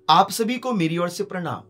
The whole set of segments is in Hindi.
आप सभी को मेरी ओर से प्रणाम।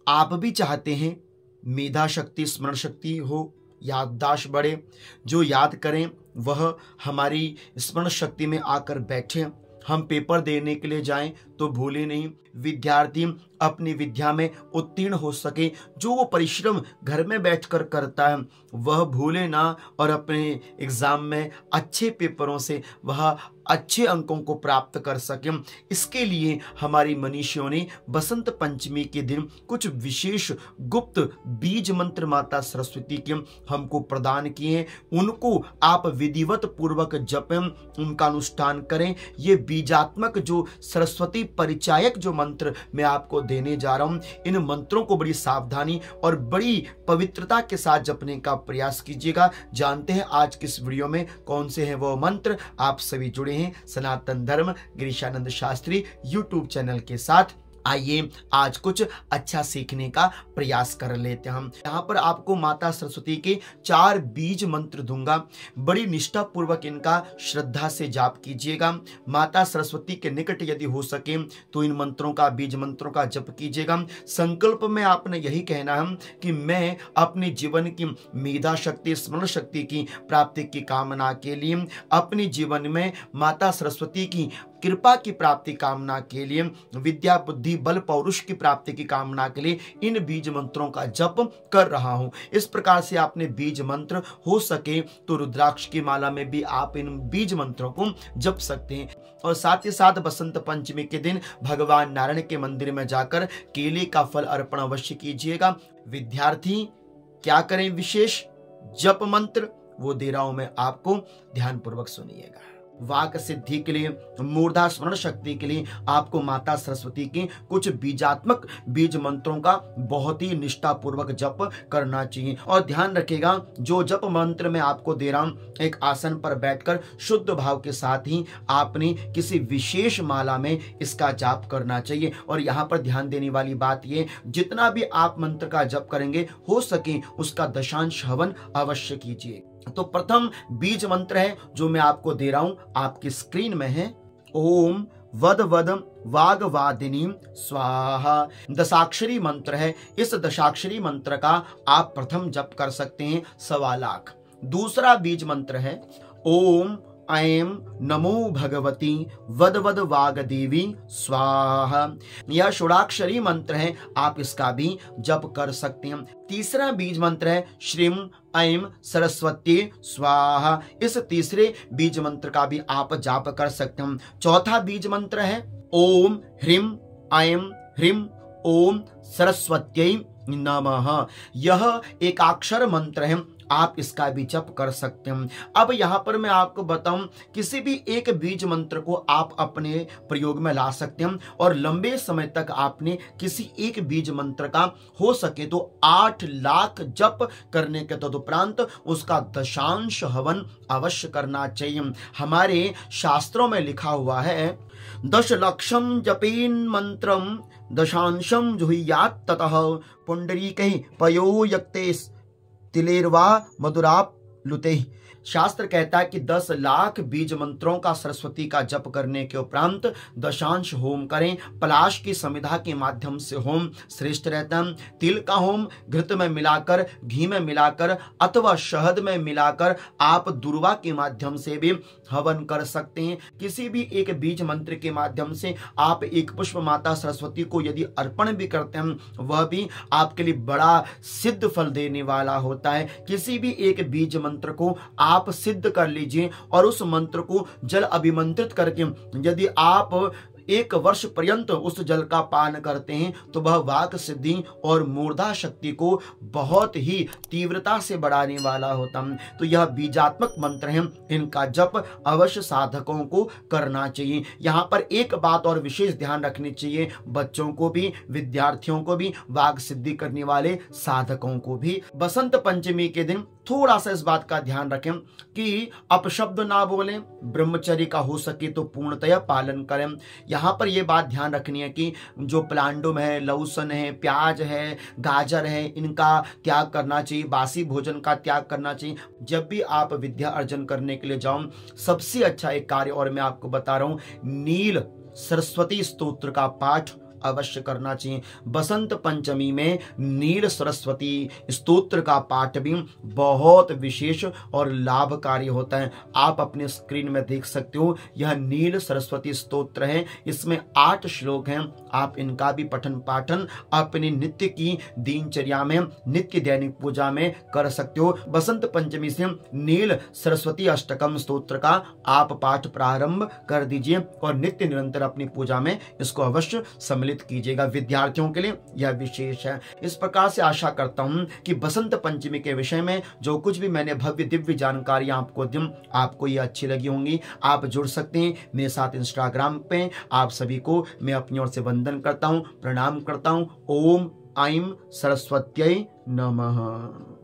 आप भी चाहते हैं मेधा शक्ति, स्मरण शक्ति हो, याददाश्त बढ़े, जो याद करें वह हमारी स्मरण शक्ति में आकर बैठे, हम पेपर देने के लिए जाएं तो भूले नहीं, विद्यार्थी अपनी विद्या में उत्तीर्ण हो सके, जो वो परिश्रम घर में बैठकर करता है वह भूले ना और अपने एग्जाम में अच्छे पेपरों से वह अच्छे अंकों को प्राप्त कर सके। इसके लिए हमारी मनीषियों ने बसंत पंचमी के दिन कुछ विशेष गुप्त बीज मंत्र माता सरस्वती के हमको प्रदान किए हैं। उनको आप विधिवत पूर्वक जपें, उनका अनुष्ठान करें। ये बीजात्मक जो सरस्वती परिचायक जो मंत्र मैं आपको देने जा रहा हूं, इन मंत्रों को बड़ी सावधानी और बड़ी पवित्रता के साथ जपने का प्रयास कीजिएगा। जानते हैं आज किस वीडियो में कौन से हैं वो मंत्र। आप सभी जुड़े हैं सनातन धर्म गिरीशानंद शास्त्री यूट्यूब चैनल के साथ। आइए आज कुछ अच्छा सीखने का प्रयास कर लेते हैं। हम यहाँ पर आपको माता सरस्वती के 4 बीज मंत्र दूंगा। बड़ी निष्ठा पूर्वक इनका श्रद्धा से जाप कीजिएगा। माता सरस्वती के निकट यदि हो सके तो इन मंत्रों का, बीज मंत्रों का जप कीजिएगा। संकल्प में आपने यही कहना है कि मैं अपने जीवन की मेधा शक्ति, स्मरण शक्ति की प्राप्ति की कामना के लिए, अपने जीवन में माता सरस्वती की कृपा की प्राप्ति कामना के लिए, विद्या बुद्धि बल पौरुष की प्राप्ति की कामना के लिए इन बीज मंत्रों का जप कर रहा हूं। इस प्रकार से आपने बीज मंत्र, हो सके तो रुद्राक्ष की माला में भी आप इन बीज मंत्रों को जप सकते हैं। और साथ ही साथ बसंत पंचमी के दिन भगवान नारायण के मंदिर में जाकर केले का फल अर्पण अवश्य कीजिएगा। विद्यार्थी क्या करें विशेष जप मंत्र वो दे रहा हूं मैं आपको, ध्यान पूर्वक सुनिएगा। वाक सिद्धि के लिए, मूर्धा स्मरण शक्ति के लिए आपको माता सरस्वती के कुछ बीजात्मक बीज मंत्रों का बहुत ही निष्ठा पूर्वक जप करना चाहिए। और ध्यान रखिएगा जो जप मंत्र मैं आपको दे रहा हूं, एक आसन पर बैठकर शुद्ध भाव के साथ ही आपने किसी विशेष माला में इसका जाप करना चाहिए। और यहाँ पर ध्यान देने वाली बात यह, जितना भी आप मंत्र का जप करेंगे हो सके उसका दशांश हवन अवश्य कीजिए। तो प्रथम बीज मंत्र है जो मैं आपको दे रहा हूं, आपकी स्क्रीन में है। ओम वद वद वागवादिनी स्वाहा, दशाक्षरी मंत्र है। इस दशाक्षरी मंत्र का आप प्रथम जप कर सकते हैं 1.25 लाख। दूसरा बीज मंत्र है ओम ऐं नमो भगवती वद वद वाग देवी स्वाहा। यह षोडाक्षरी मंत्र है, आप इसका भी जप कर सकते हैं। तीसरा बीज मंत्र है श्रीम ऐं सरस्वती स्वाहा। इस तीसरे बीज मंत्र का भी आप जाप कर सकते हैं। चौथा बीज मंत्र है ओम ह्रीम ऐं ह्रीम ओम सरस्वत्यै नमः। यह एकाक्षर मंत्र है, आप इसका भी जप कर सकते हैं। अब यहाँ पर मैं आपको बताऊं, किसी भी एक बीज मंत्र को आप अपने प्रयोग में ला सकते हैं और लंबे समय तक आपने किसी एक बीज मंत्र का हो सके तो 8 लाख जप करने के तदुपरांत उसका दशांश हवन अवश्य करना चाहिए। हमारे शास्त्रों में लिखा हुआ है 10 लक्षम जपेन मंत्रम दशांशम जुहुयात् ततः पुंडरीकैः पयोयक्ते तिलेर्वा मधुराप लुते। शास्त्र कहता है कि 10 लाख बीज मंत्रों का सरस्वती का जप करने के उपरांत दशांश होम करें। पलाश की समिधा के माध्यम से होम श्रेष्ठ रहता है। तिल का होम घृत में मिलाकर, घी में मिलाकर अथवा शहद में मिलाकर आप दुर्वा के माध्यम से भी हवन कर सकते हैं। किसी भी एक बीज मंत्र के माध्यम से आप एक पुष्प माता सरस्वती को यदि अर्पण भी करते हैं, वह भी आपके लिए बड़ा सिद्ध फल देने वाला होता है। किसी भी एक बीज मंत्र को आप सिद्ध कर लीजिए और उस मंत्र को जल अभिमंत्रित करके यदि आप 1 वर्ष पर्यंत उस जल का पान करते हैं तो वह वाक सिद्धि और मूर्धा शक्ति को बहुत ही तीव्रता से बढ़ाने वाला होता है। तो यह बीजात्मक मंत्र है, इनका जप अवश्य साधकों को करना चाहिए। यहाँ पर एक बात और विशेष ध्यान रखनी चाहिए, बच्चों को भी, विद्यार्थियों को भी, वाक सिद्धि करने वाले साधकों को भी। बसंत पंचमी के दिन थोड़ा सा इस बात का ध्यान रखें कि अपशब्द ना बोलें, ब्रह्मचर्य का हो सके तो पूर्णतया पालन करें। यहाँ पर यह बात ध्यान रखनी है कि जो प्लांडुम है, लहसुन है, प्याज है, गाजर है, इनका त्याग करना चाहिए, बासी भोजन का त्याग करना चाहिए। जब भी आप विद्या अर्जन करने के लिए जाओ, सबसे अच्छा एक कार्य और मैं आपको बता रहा हूं, नील सरस्वती स्तोत्र का पाठ अवश्य करना चाहिए। बसंत पंचमी में नील सरस्वती स्तोत्र का पाठ भी बहुत विशेष और लाभकारी होता है। आप अपने स्क्रीन में देख सकते हो, यह नील सरस्वती स्तोत्र है। इसमें 8 श्लोक हैं। आप इनका भी पठन पाठन अपनी नित्य की दिनचर्या में, नित्य दैनिक पूजा में कर सकते हो। बसंत पंचमी से नील सरस्वती अष्टकम स्तोत्र का आप पाठ प्रारंभ कर दीजिए और नित्य निरंतर अपनी पूजा में इसको अवश्य सम्मिलित कीजिएगा। विद्यार्थियों के लिए यह विशेष है। इस प्रकार से आशा करता हूं कि बसंत पंचमी के विषय में जो कुछ भी मैंने भव्य दिव्य जानकारी आपको दी, आपको ये अच्छी लगी होंगी। आप जुड़ सकते हैं मेरे साथ इंस्टाग्राम पे। आप सभी को मैं अपनी ओर से वंदन करता हूं, प्रणाम करता हूं। ओम ऐं सरस्वत्यै नमः।